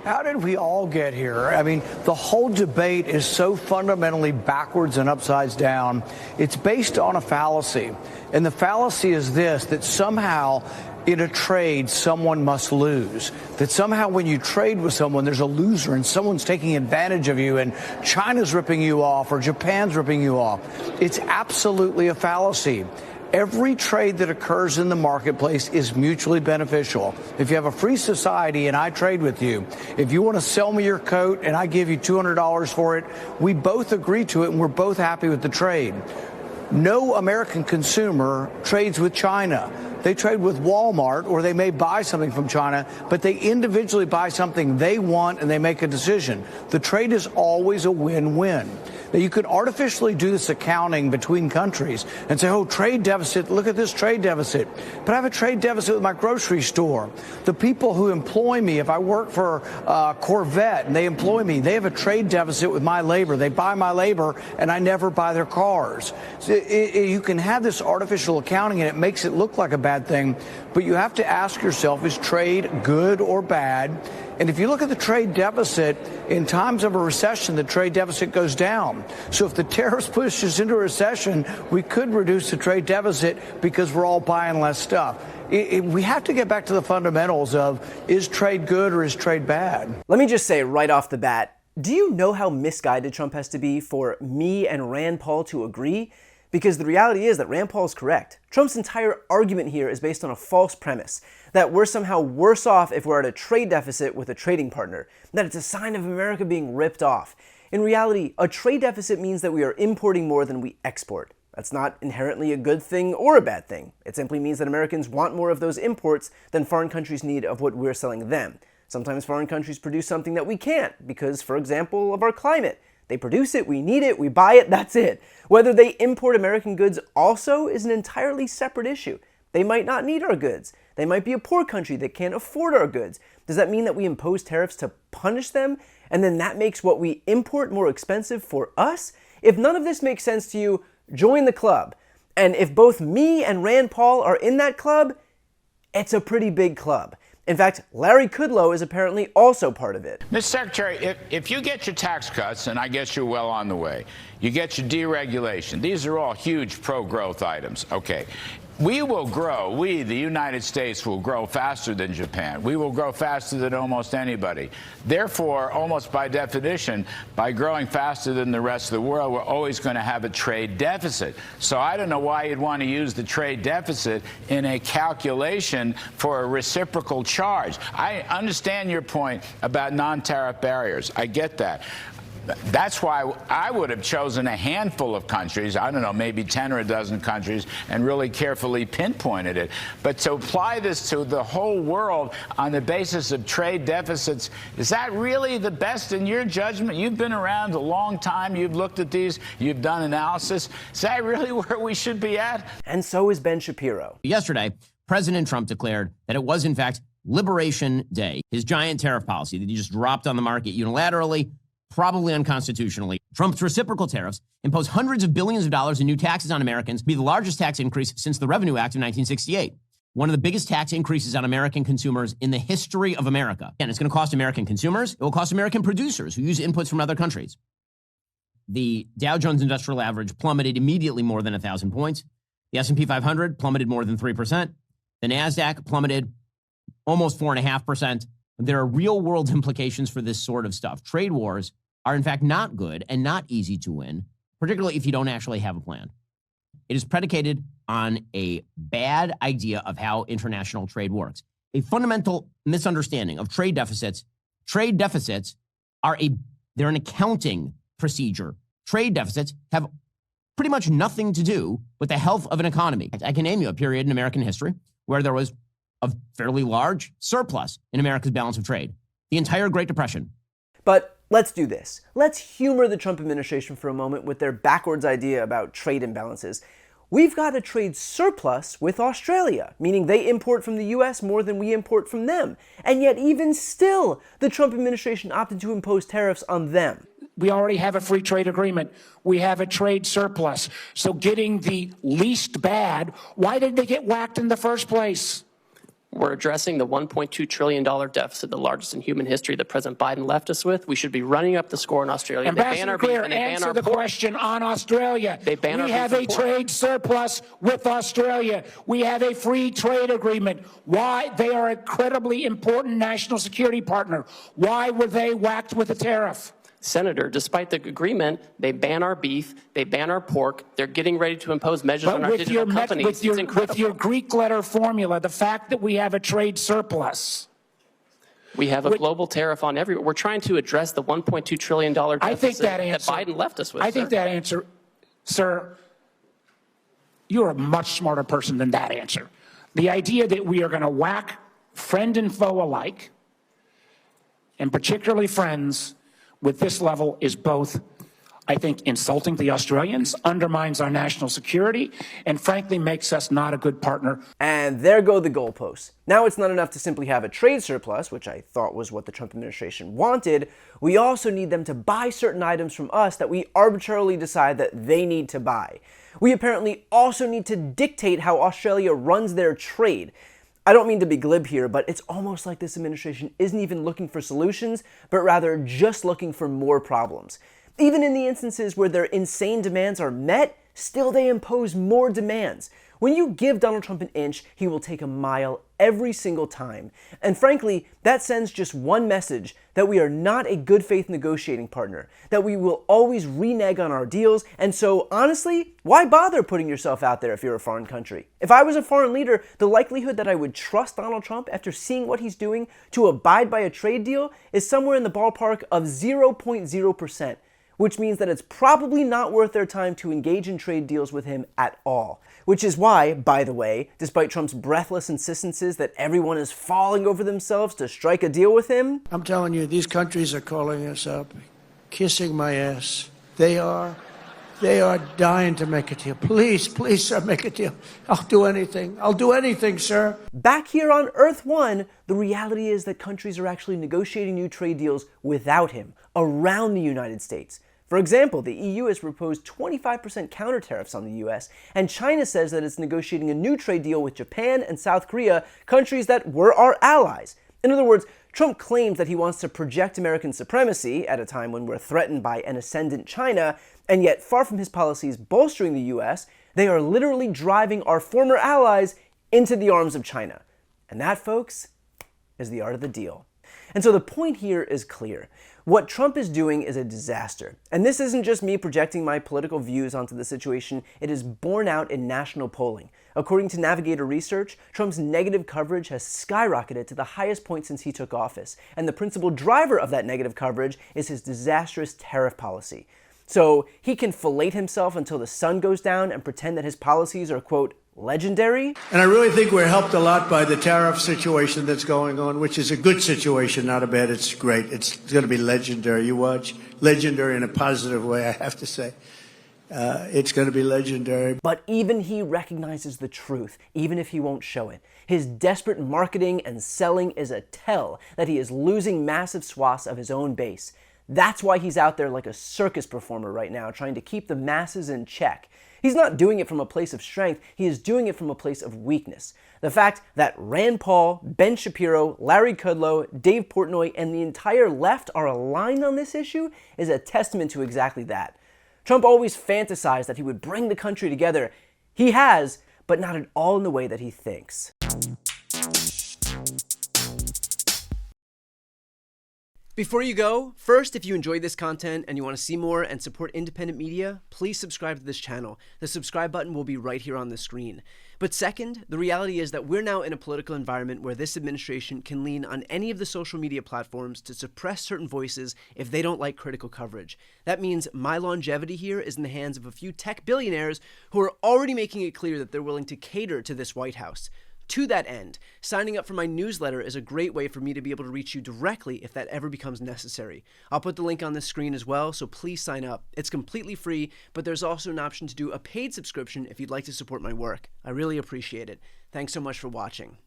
How did we all get here? I mean, the whole debate is so fundamentally backwards and upside down. It's based on a fallacy. And the fallacy is this, that somehow in a trade, someone must lose. That somehow when you trade with someone, there's a loser and someone's taking advantage of you and China's ripping you off or Japan's ripping you off. It's absolutely a fallacy. Every trade that occurs in the marketplace is mutually beneficial. If you have a free society and I trade with you, if you want to sell me your coat and I give you $200 for it, we both agree to it and we're both happy with the trade. No American consumer trades with China. They trade with Walmart, or they may buy something from China, but they individually buy something they want and they make a decision. The trade is always a win-win. Now, you could artificially do this accounting between countries and say, oh, trade deficit, look at this trade deficit. But I have a trade deficit with my grocery store. The people who employ me, if I work for Corvette and they employ me, they have a trade deficit with my labor. They buy my labor and I never buy their cars. So you can have this artificial accounting and it makes it look like a bad thing, but you have to ask yourself, is trade good or bad? And if you look at the trade deficit, in times of a recession, the trade deficit goes down. So if the tariffs push us into a recession, we could reduce the trade deficit because we're all buying less stuff. We have to get back to the fundamentals of, is trade good or is trade bad? Let me just say right off the bat, do you know how misguided Trump has to be for me and Rand Paul to agree? Because the reality is that Rand Paul is correct. Trump's entire argument here is based on a false premise, that we're somehow worse off if we're at a trade deficit with a trading partner, that it's a sign of America being ripped off. In reality, a trade deficit means that we are importing more than we export. That's not inherently a good thing or a bad thing. It simply means that Americans want more of those imports than foreign countries need of what we're selling them. Sometimes foreign countries produce something that we can't because, for example, of our climate. They produce it, we need it, we buy it, that's it. Whether they import American goods also is an entirely separate issue. They might not need our goods. They might be a poor country that can't afford our goods. Does that mean that we impose tariffs to punish them? And then that makes what we import more expensive for us? If none of this makes sense to you, join the club. And if both me and Rand Paul are in that club, it's a pretty big club. In fact, Larry Kudlow is apparently also part of it. Mr. Secretary, if you get your tax cuts, and I guess you're well on the way, you get your deregulation. These are all huge pro-growth items. Okay. We will grow, we, the United States, will grow faster than Japan. We will grow faster than almost anybody. Therefore, almost by definition, by growing faster than the rest of the world, we're always going to have a trade deficit. So I don't know why you'd want to use the trade deficit in a calculation for a reciprocal charge. I understand your point about non-tariff barriers. I get that. That's why I would have chosen a handful of countries, I don't know, maybe 10 or a dozen countries, and really carefully pinpointed it. But to apply this to the whole world on the basis of trade deficits, is that really the best in your judgment? You've been around a long time. You've looked at these. You've done analysis. Is that really where we should be at? And so is Ben Shapiro. Yesterday, President Trump declared that it was, in fact, Liberation Day. His giant tariff policy that he just dropped on the market unilaterally, probably unconstitutionally. Trump's reciprocal tariffs impose hundreds of billions of dollars in new taxes on Americans, be the largest tax increase since the Revenue Act of 1968. One of the biggest tax increases on American consumers in the history of America. And it's going to cost American consumers. It will cost American producers who use inputs from other countries. The Dow Jones Industrial Average plummeted immediately more than 1,000 points. The S&P 500 plummeted more than 3%. The NASDAQ plummeted almost 4.5%. There are real-world implications for this sort of stuff. Trade wars are, in fact, not good and not easy to win, particularly if you don't actually have a plan. It is predicated on a bad idea of how international trade works. A fundamental misunderstanding of trade deficits. Trade deficits they're an accounting procedure. Trade deficits have pretty much nothing to do with the health of an economy. I can name you a period in American history where there was a fairly large surplus in America's balance of trade. The entire Great Depression. But let's do this. Let's humor the Trump administration for a moment with their backwards idea about trade imbalances. We've got a trade surplus with Australia, meaning they import from the US more than we import from them. And yet even still, the Trump administration opted to impose tariffs on them. We already have a free trade agreement. We have a trade surplus. So getting the least bad, why did they get whacked in the first place? We're addressing the $1.2 trillion deficit, the largest in human history that President Biden left us with. We should be running up the score in Australia. Ambassador Greer, answer the question on Australia. We have a trade surplus with Australia. We have a free trade agreement. Why? They are an incredibly important national security partner. Why were they whacked with a tariff? Senator, despite the agreement, they ban our beef, they ban our pork, they're getting ready to impose measures on our digital companies. With your Greek letter formula, the fact that we have a trade surplus. We have a global tariff on everyone. We're trying to address the $1.2 trillion deficit that Biden left us with. I think that answer, sir, you're a much smarter person than that answer. The idea that we are going to whack friend and foe alike, and particularly friends, with this level is both, I think, insulting to the Australians, undermines our national security, and frankly makes us not a good partner. And there go the goalposts. Now it's not enough to simply have a trade surplus, which I thought was what the Trump administration wanted. We also need them to buy certain items from us that we arbitrarily decide that they need to buy. We apparently also need to dictate how Australia runs their trade. I don't mean to be glib here, but it's almost like this administration isn't even looking for solutions, but rather just looking for more problems. Even in the instances where their insane demands are met, still they impose more demands. When you give Donald Trump an inch, he will take a mile every single time. And frankly, that sends just one message, that we are not a good faith negotiating partner, that we will always renege on our deals, and so honestly, why bother putting yourself out there if you're a foreign country? If I was a foreign leader, the likelihood that I would trust Donald Trump after seeing what he's doing to abide by a trade deal is somewhere in the ballpark of 0.0%. Which means that it's probably not worth their time to engage in trade deals with him at all. Which is why, by the way, despite Trump's breathless insistences that everyone is falling over themselves to strike a deal with him, I'm telling you, these countries are calling us up, kissing my ass. They are dying to make a deal. Please, please, sir, make a deal. I'll do anything. I'll do anything, sir. Back here on Earth 1, the reality is that countries are actually negotiating new trade deals without him, around the United States. For example, the EU has proposed 25% counter tariffs on the US, and China says that it's negotiating a new trade deal with Japan and South Korea, countries that were our allies. In other words, Trump claims that he wants to project American supremacy at a time when we're threatened by an ascendant China, and yet far from his policies bolstering the US, they are literally driving our former allies into the arms of China. And that, folks, is the art of the deal. And so the point here is clear. What Trump is doing is a disaster. And this isn't just me projecting my political views onto the situation, it is borne out in national polling. According to Navigator Research, Trump's negative coverage has skyrocketed to the highest point since he took office. And the principal driver of that negative coverage is his disastrous tariff policy. So he can fillet himself until the sun goes down and pretend that his policies are, quote, legendary. And I really think we're helped a lot by the tariff situation that's going on, which is a good situation, not a bad. It's great. It's going to be legendary. You watch. Legendary in a positive way, I have to say. It's going to be legendary. But even he recognizes the truth, even if he won't show it. His desperate marketing and selling is a tell that he is losing massive swaths of his own base. That's why he's out there like a circus performer right now, trying to keep the masses in check. He's not doing it from a place of strength, he is doing it from a place of weakness. The fact that Rand Paul, Ben Shapiro, Larry Kudlow, Dave Portnoy, and the entire left are aligned on this issue is a testament to exactly that. Trump always fantasized that he would bring the country together. He has, but not at all in the way that he thinks. Before you go, first, if you enjoyed this content and you want to see more and support independent media, please subscribe to this channel. The subscribe button will be right here on the screen. But second, the reality is that we're now in a political environment where this administration can lean on any of the social media platforms to suppress certain voices if they don't like critical coverage. That means my longevity here is in the hands of a few tech billionaires who are already making it clear that they're willing to cater to this White House. To that end, signing up for my newsletter is a great way for me to be able to reach you directly if that ever becomes necessary. I'll put the link on the screen as well, so please sign up. It's completely free, but there's also an option to do a paid subscription if you'd like to support my work. I really appreciate it. Thanks so much for watching.